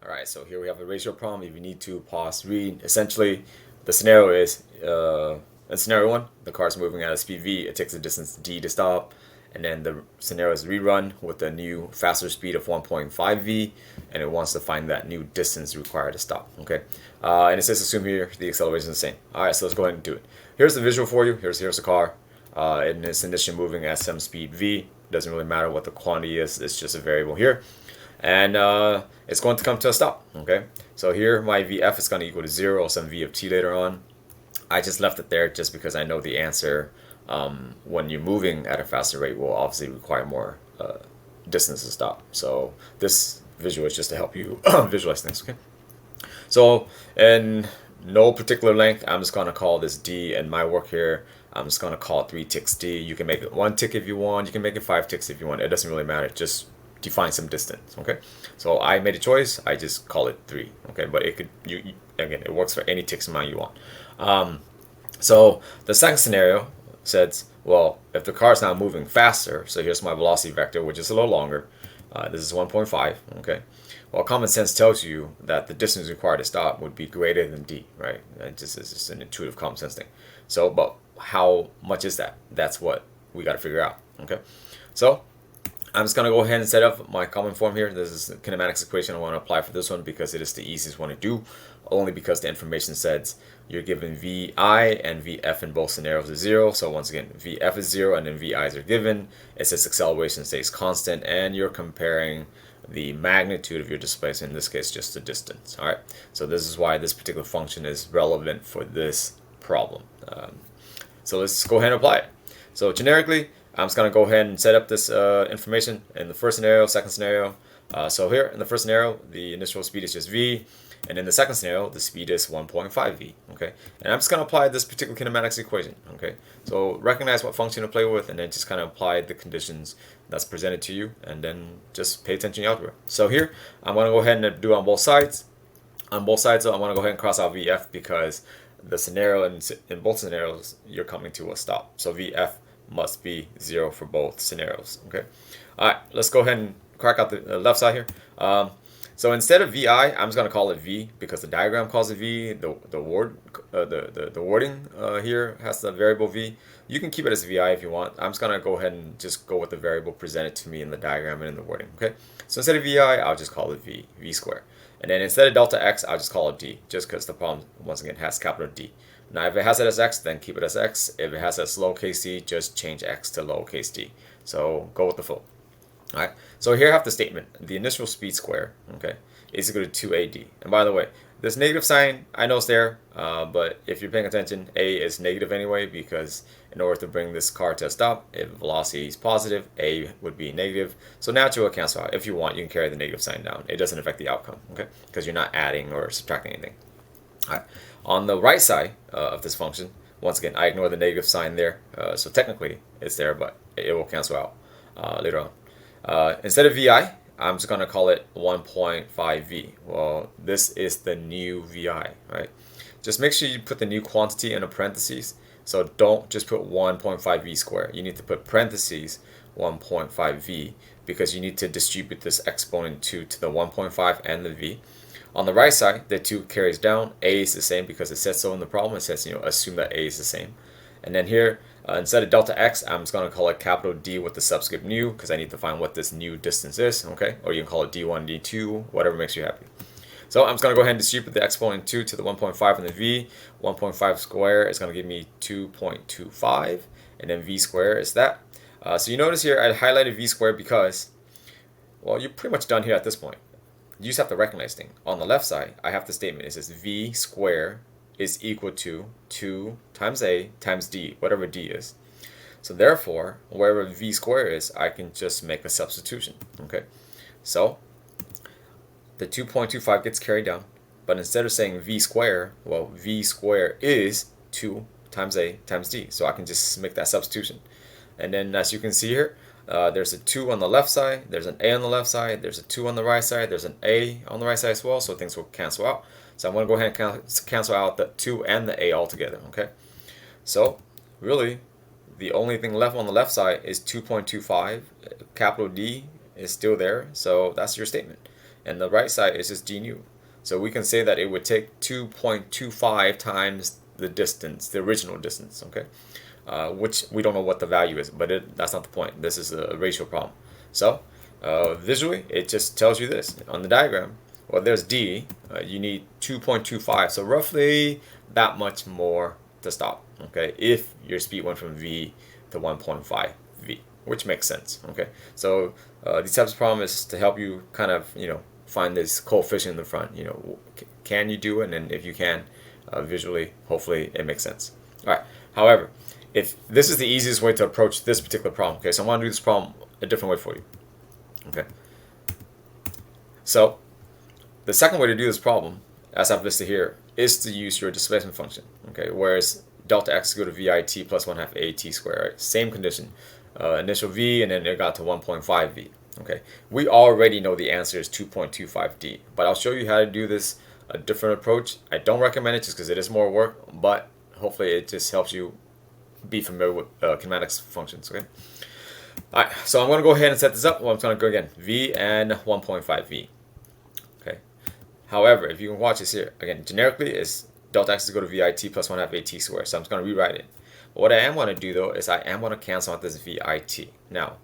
All right, so here we have a ratio problem. If you need to pause, read. Essentially, the scenario is in scenario one, the car is moving at a speed v. It takes a distance d to stop, and then the scenario is rerun with a new faster speed of 1.5 v, and it wants to find that new distance required to stop. Okay, and it says assume here the acceleration is the same. All right, so let's go ahead and do it. Here's the visual for you. Here's the car, and it's initially moving at some speed v. Doesn't really matter what the quantity is. It's just a variable here. And it's going to come to a stop. Okay, so here my VF is going to equal to 0 or some V of t later on. I just left it there just because I know the answer when you're moving at a faster rate will obviously require more distance to stop. So this visual is just to help you visualize things. Okay, so in no particular length, I'm just going to call this D, and my work here, I'm just going to call it 3 ticks D. You can make it 1 tick if you want. You can make it 5 ticks if you want. It doesn't really matter. Just define some distance. Okay, so I made a choice. I just call it 3. Okay, but it could again, it works for any ticks amount you want. So the second scenario says, well, if the car is now moving faster, so here's my velocity vector, which is a little longer. This is 1.5. Okay, well, common sense tells you that the distance required to stop would be greater than d, right? It's just an intuitive common sense thing. So, but how much is that? That's what we got to figure out. Okay, so I'm just going to go ahead and set up my common form here. This is the kinematics equation I want to apply for this one because it is the easiest one to do, only because the information says you're given VI and VF in both scenarios is 0. So once again, VF is 0 and then VIs are given. It says acceleration stays constant and you're comparing the magnitude of your displacement, in this case just the distance. All right, so this is why this particular function is relevant for this problem. So let's go ahead and apply it. So generically, I'm just going to go ahead and set up this information in the first scenario, second scenario. So here in the first scenario, the initial speed is just v, and in the second scenario, the speed is 1.5 v. Okay, and I'm just going to apply this particular kinematics equation. Okay, so recognize what function to play with, and then just kind of apply the conditions that's presented to you, and then just pay attention to the algebra. So here, I'm going to go ahead and do it on both sides. On both sides, so I want to go ahead and cross out VF because the scenario in both scenarios, you're coming to a stop. So VF must be 0 for both scenarios. Okay, all right, let's go ahead and crack out the left side here. So instead of VI, I'm just going to call it V because the diagram calls it V. The wording here has the variable V. You can keep it as VI if you want. I'm just going to go ahead and just go with the variable presented to me in the diagram and in the wording. Okay, so instead of VI, I'll just call it V squared. And then instead of delta X, I'll just call it D, just because the problem, once again, has capital D. Now, if it has it as X, then keep it as X. If it has it as lowercase d, just change X to lowercase d. So go with the flow. All right, so here I have the statement. The initial speed square, okay, is equal to 2AD. And by the way, this negative sign, I know it's there, but if you're paying attention, A is negative anyway, because in order to bring this car to a stop, if velocity is positive, A would be negative. So naturally it'll cancel out. If you want, you can carry the negative sign down. It doesn't affect the outcome, okay, because you're not adding or subtracting anything. All right. On the right side of this function, once again, I ignore the negative sign there. So technically it's there, but it will cancel out later on. Instead of VI, I'm just going to call it 1.5V. Well, this is the new VI, right? Just make sure you put the new quantity in a parentheses. So don't just put 1.5V squared. You need to put parentheses 1.5V because you need to distribute this exponent 2 to the 1.5 and the V. On the right side, the 2 carries down. A is the same because it says so in the problem. It says, assume that A is the same. And then here, instead of delta X, I'm just going to call it capital D with the subscript new because I need to find what this new distance is, okay? Or you can call it D1, D2, whatever makes you happy. So I'm just going to go ahead and distribute the exponent 2 to the 1.5 and the V. 1.5 squared is going to give me 2.25, and then V squared is that. So you notice here I highlighted V squared because, well, you're pretty much done here at this point. You just have to recognize things. On the left side, I have the statement. It says V squared is equal to 2 times A times D, whatever D is. So therefore, wherever V squared is, I can just make a substitution. Okay, so the 2.25 gets carried down, but instead of saying V squared, well, V squared is 2 times A times D. So I can just make that substitution. And then as you can see here, there's a 2 on the left side, there's an A on the left side, there's a 2 on the right side, there's an A on the right side as well, so things will cancel out. So I'm going to go ahead and cancel out the 2 and the A altogether, okay? So really, the only thing left on the left side is 2.25. Capital D is still there, so that's your statement. and the right side is just d nu. So we can say that it would take 2.25 times the distance, the original distance, okay? Which we don't know what the value is, but that's not the point. This is a ratio problem. So visually, it just tells you this. On the diagram, well, there's d, you need 2.25, so roughly that much more to stop, okay, if your speed went from v to 1.5 v, which makes sense, okay? So these types of problems is to help you kind of, find this coefficient in the front, can you do it? And if you can, visually, hopefully it makes sense. All right, however, if this is the easiest way to approach this particular problem, okay, so I want to do this problem a different way for you, okay? So the second way to do this problem, as I've listed here, is to use your displacement function, okay, whereas delta x is equal to vit plus 1/2 at squared, right? Same condition, initial v, and then it got to 1.5 v, okay? We already know the answer is 2.25 d, but I'll show you how to do this, a different approach. I don't recommend it just because it is more work, but hopefully it just helps you be familiar with kinematics functions, okay? All right, so I'm going to go ahead and set this up. Well, I'm going to go again, v and 1.5 v, okay? However, if you can watch this here, again, generically is delta x is equal to vit plus 1/2 at squared, so I'm just going to rewrite it. But what I am going to do, though, is I am going to cancel out this vit. Now,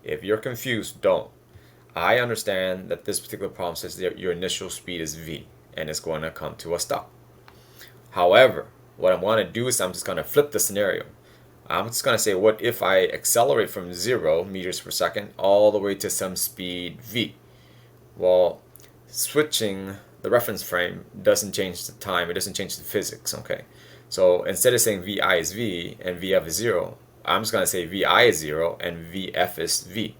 if you're confused, don't. I understand that this particular problem says that your initial speed is v, and it's going to come to a stop. However, what I want to do is I'm just going to flip the scenario. I'm just going to say, what if I accelerate from 0 meters per second all the way to some speed v? Well, switching the reference frame doesn't change the time, it doesn't change the physics, okay? So instead of saying vi is v and vf is 0, I'm just going to say vi is 0 and vf is v.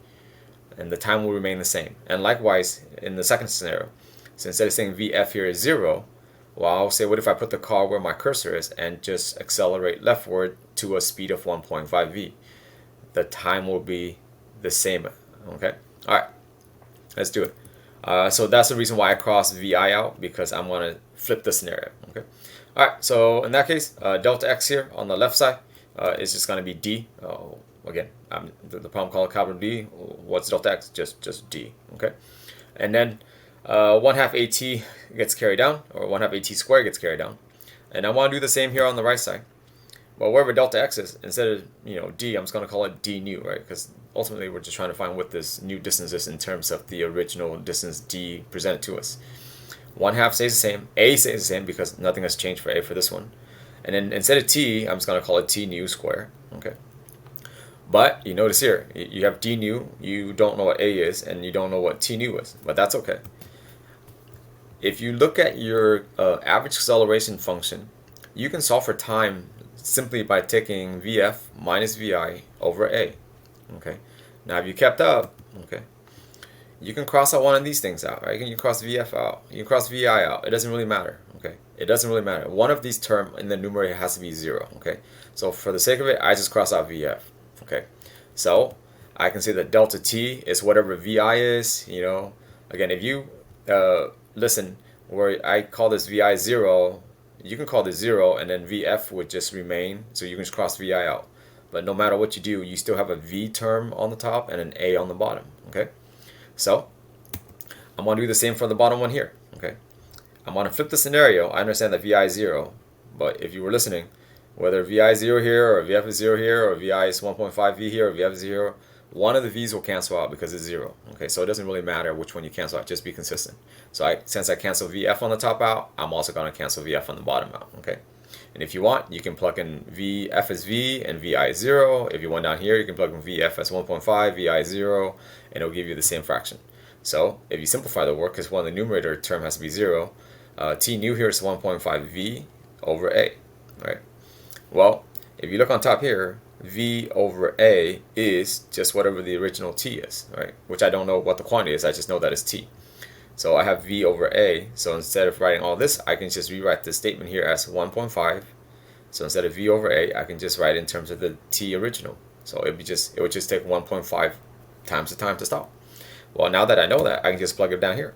And the time will remain the same. And likewise, in the second scenario, so instead of saying vf here is 0, well, I'll say, what if I put the car where my cursor is and just accelerate leftward to a speed of 1.5 v? The time will be the same, okay? All right, let's do it. So that's the reason why I cross vi out, because I'm going to flip the scenario, okay? All right, so in that case, delta x here on the left side is just going to be d. Again, the problem called capital D. What's delta x? Just d, okay? And then 1/2 at gets carried down, or 1/2 at squared gets carried down. And I want to do the same here on the right side. Well, wherever delta x is, instead of d, I'm just going to call it d nu, right? Because ultimately we're just trying to find what this new distance is in terms of the original distance d presented to us. 1/2 stays the same, a stays the same because nothing has changed for a for this one. And then instead of t, I'm just going to call it t nu squared, okay? But you notice here, you have d nu, you don't know what a is, and you don't know what t nu is, but that's okay. If you look at your average acceleration function, you can solve for time simply by taking vf minus vi over a, okay? Now if you kept up, okay, you can cross out one of these things out, right? You can cross vf out, you can cross vi out, it doesn't really matter, okay? It doesn't really matter. One of these terms in the numerator has to be 0, okay? So for the sake of it, I just cross out vf, okay? So I can say that delta t is whatever vi is, Again, if you listen, where I call this vi 0, you can call this 0, and then vf would just remain, so you can just cross vi out. But no matter what you do, you still have a v term on the top and an a on the bottom, okay? So I'm going to do the same for the bottom one here, okay? I'm going to flip the scenario. I understand that vi is 0, but if you were listening, whether vi is 0 here, or vf is 0 here, or vi is 1.5 v here, or vf is 0, one of the v's will cancel out because it's 0. Okay, so it doesn't really matter which one you cancel out, just be consistent. So since I cancel vf on the top out, I'm also going to cancel vf on the bottom out, okay? And if you want, you can plug in vf as v and vi is 0. If you want down here, you can plug in vf as 1.5, vi is 0, and it'll give you the same fraction. So if you simplify the work, because one of the numerator term has to be 0, t nu here is 1.5 v over a, right? Well, if you look on top here, v over a is just whatever the original t is, right? Which I don't know what the quantity is, I just know that it's t. So I have v over a, so instead of writing all this, I can just rewrite this statement here as 1.5. So instead of v over a, I can just write in terms of the t original. So it would just take 1.5 times the time to stop. Well, now that I know that, I can just plug it down here.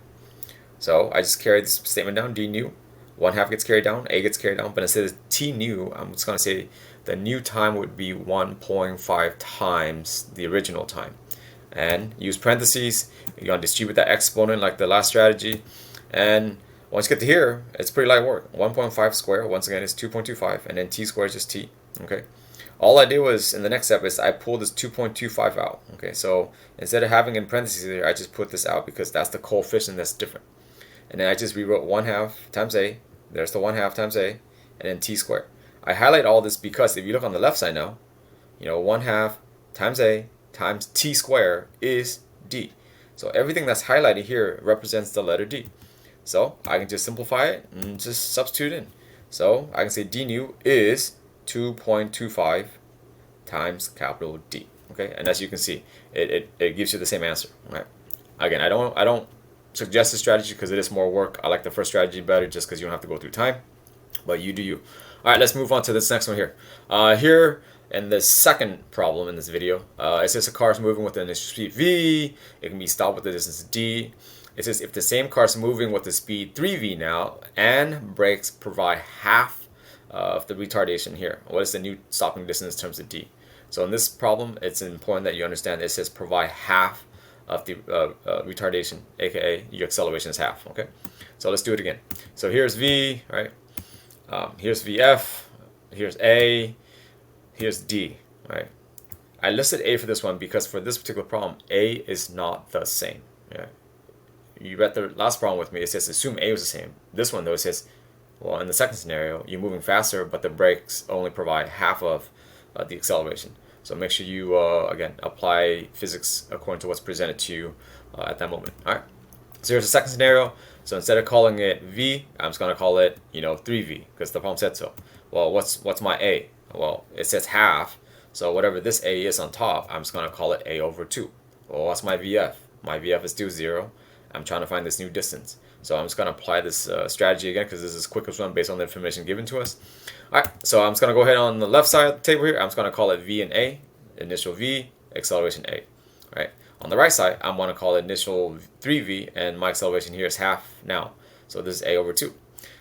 So I just carry this statement down, d nu. 1/2 gets carried down, a gets carried down, but instead of t nu, I'm just going to say the new time would be 1.5 times the original time. and use parentheses. You're going to distribute that exponent like the last strategy. And once you get to here, it's pretty light work. 1.5 squared, once again, is 2.25, and then t squared is just t. Okay. All I did was, in the next step, is I pulled this 2.25 out. Okay, so instead of having in parentheses here, I just put this out because that's the coefficient that's different. And then I just rewrote 1/2 times a. There's the 1/2 times a, and then t squared. I highlight all this because if you look on the left side now, 1/2 times a times t squared is d. So everything that's highlighted here represents the letter d. So I can just simplify it and just substitute in. So I can say d nu is 2.25 times capital D. Okay, and as you can see, it gives you the same answer. Right? Again, I don't suggest this strategy because it is more work. I like the first strategy better just because you don't have to go through time. But you do you. All right, let's move on to this next one here. Here in the second problem in this video, it says a car is moving with an initial speed v. It can be stopped with the distance d. It says if the same car is moving with the speed 3v now and brakes provide half of the retardation here. What is the new stopping distance in terms of d? So in this problem, it's important that you understand it says provide half of the retardation, aka your acceleration is half. Okay, so let's do it again. So here's v, right? Here's vf, here's a, here's d, right? I listed a for this one because for this particular problem, a is not the same. Yeah, you read the last problem with me. It says assume a was the same. This one though, it says, well, in the second scenario, you're moving faster, but the brakes only provide half of the acceleration. So make sure you, again, apply physics according to what's presented to you at that moment. All right. So here's the second scenario. So instead of calling it v, I'm just going to call it, 3v, because the problem said so. Well, what's my a? Well, it says half. So whatever this a is on top, I'm just going to call it a over 2. Well, what's my vf? My vf is still 0. I'm trying to find this new distance. So I'm just going to apply this strategy again because this is the quickest one based on the information given to us. All right, so I'm just going to go ahead on the left side of the table here. I'm just going to call it V and A, initial V, acceleration A. All right, on the right side, I'm going to call it initial 3V, and my acceleration here is half now. So this is A over 2.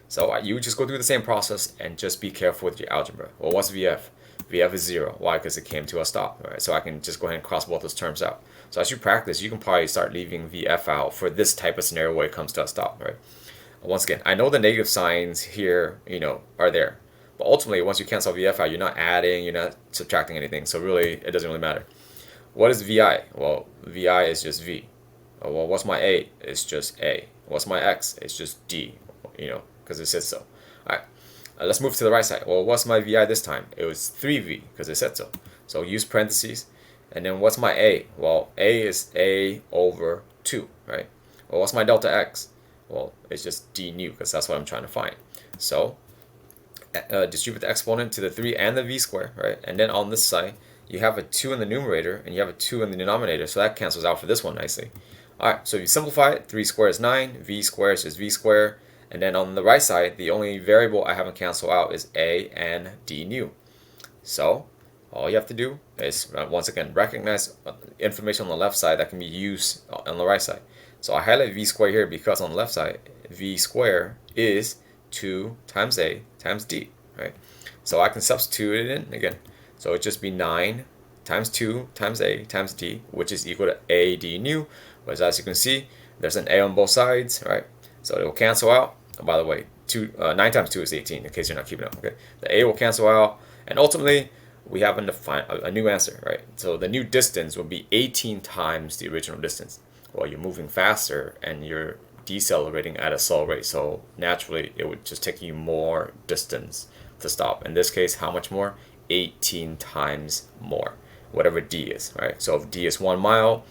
So you just go through the same process and just be careful with your algebra. Well, what's VF? VF is 0. Why? Because it came to a stop. All right, so I can just go ahead and cross both those terms out. So as you practice, you can probably start leaving VF out for this type of scenario where it comes to a stop, right? Once again, I know the negative signs here, are there. But ultimately, once you cancel VF out, you're not adding, you're not subtracting anything. So really, it doesn't really matter. What is VI? Well, VI is just V. Well, what's my A? It's just A. What's my X? It's just D, because it says so. All right, let's move to the right side. Well, what's my VI this time? It was 3V, because it said so. So use parentheses. And then what's my A? Well, A is A over 2, right? Well, what's my delta X? Well, it's just d nu, because that's what I'm trying to find. So distribute the exponent to the 3 and the v square, right? And then on this side, you have a 2 in the numerator, and you have a 2 in the denominator, so that cancels out for this one nicely. All right, so if you simplify it, 3 squared is 9, v squared is just v squared, and then on the right side, the only variable I haven't canceled out is a and d nu. So all you have to do is, once again, recognize information on the left side that can be used on the right side. So I highlight v squared here because on the left side, v squared is 2 times a times d, right? So I can substitute it in again. So it just be 9 times 2 times a times d, which is equal to a d nu. Whereas as you can see, there's an a on both sides, right? So it will cancel out. Oh, by the way, 9 times 2 is 18, in case you're not keeping up. Okay, the a will cancel out, and ultimately we have a new answer, right? So the new distance will be 18 times the original distance. Well, you're moving faster and you're decelerating at a slow rate, so naturally it would just take you more distance to stop. In this case, how much more? 18 times more, whatever d is, right? So if d is 1 mile,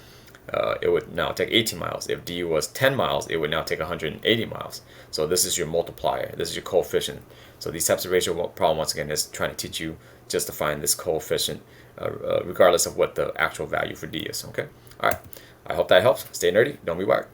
it would now take 18 miles. If d was 10 miles, it would now take 180 miles. So this is your multiplier. This is your coefficient. So these types of ratio problem, once again, is trying to teach you just to find this coefficient regardless of what the actual value for d is. Okay. All right. I hope that helps. Stay nerdy. Don't be wired.